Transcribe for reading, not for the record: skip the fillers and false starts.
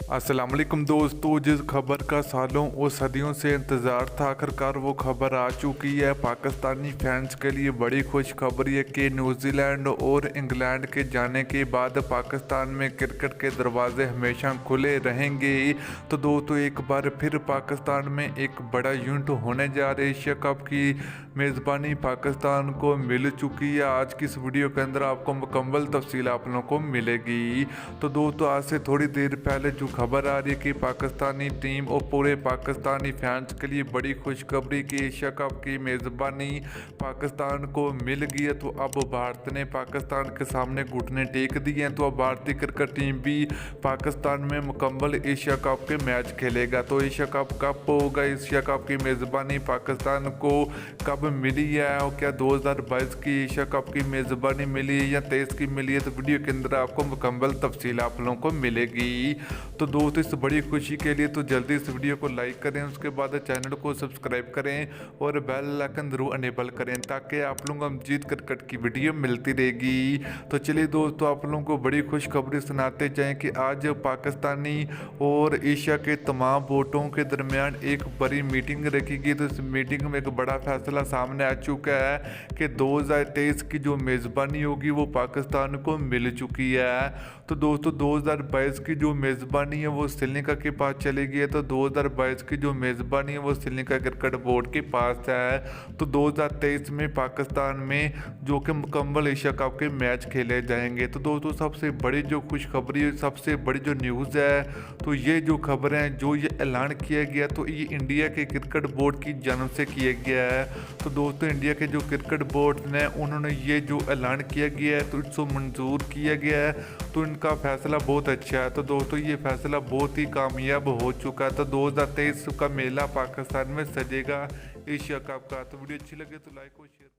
अस्सलाम वालेकुम दोस्तों, जिस खबर का सालों और सदियों से इंतज़ार था आखिरकार वो खबर आ चुकी है। पाकिस्तानी फैंस के लिए बड़ी खुशखबरी है कि न्यूजीलैंड और इंग्लैंड के जाने के बाद पाकिस्तान में क्रिकेट के दरवाजे हमेशा खुले रहेंगे। तो दोस्तों एक बार फिर पाकिस्तान में एक बड़ा यूनिट होने जा रहा है। एशिया कप की मेज़बानी पाकिस्तान को मिल चुकी है। आज की इस वीडियो के अंदर आपको मुकम्मल तफसील आप लोगों को मिलेगी। तो दोस्तों आज से थोड़ी देर पहले जो खबर आ रही है कि पाकिस्तानी टीम और पूरे पाकिस्तानी फैंस के लिए बड़ी खुशखबरी कि एशिया कप की मेज़बानी पाकिस्तान को मिल गई है। तो अब भारत ने पाकिस्तान के सामने घुटने टेक दिए हैं। तो अब भारतीय क्रिकेट टीम भी पाकिस्तान में मुकम्मल एशिया कप के मैच खेलेगा। तो एशिया कप कब होगा, एशिया कप की मेज़बानी पाकिस्तान को कब मिली है और क्या 2022 की एशिया कप की मेज़बानी मिली है या 23 की मिली है, तो वीडियो के अंदर आपको मुकम्मल तफसील आप लोगों को मिलेगी। तो दोस्तों इस बड़ी खुशी के लिए तो जल्दी इस वीडियो को लाइक करें, उसके बाद चैनल को सब्सक्राइब करें और बेल आइकन जरूर अनेबल करें ताकि आप लोगों को मजीद क्रिकेट की वीडियो मिलती रहेगी। तो चलिए दोस्तों आप लोगों को बड़ी खुशखबरी सुनाते जाएं कि आज पाकिस्तानी और एशिया के तमाम बोर्डों के दरमियान एक बड़ी मीटिंग रखी गई। तो इस मीटिंग में एक बड़ा फैसला सामने आ चुका है कि 2023 की जो मेज़बानी होगी वो पाकिस्तान को मिल चुकी है। तो दोस्तों 2022 की जो मेज़बानी है वो श्रीलंका के पास चली गई है। तो 2022 की जो मेज़बानी है वो श्रीलंका क्रिकेट बोर्ड के पास है। तो 2023 में पाकिस्तान में जो कि मुकम्मल एशिया कप के मैच खेले जाएंगे। तो दोस्तों सबसे बड़ी जो खुशखबरी, सबसे बड़ी जो न्यूज़ है, तो ये जो खबरें हैं, जो ये ऐलान किया गया, तो ये इंडिया के क्रिकेट बोर्ड की जानब से किया गया है। तो दोस्तों इंडिया के जो क्रिकेट बोर्ड ने उन्होंने ये जो ऐलान किया गया है तो इसको मंजूर किया गया है। तो इनका फैसला बहुत अच्छा है। तो दोस्तों ये फैसला बहुत ही कामयाब हो चुका है। तो 2023 का मेला पाकिस्तान में सजेगा एशिया कप का। तो वीडियो अच्छी लगे तो लाइक और शेयर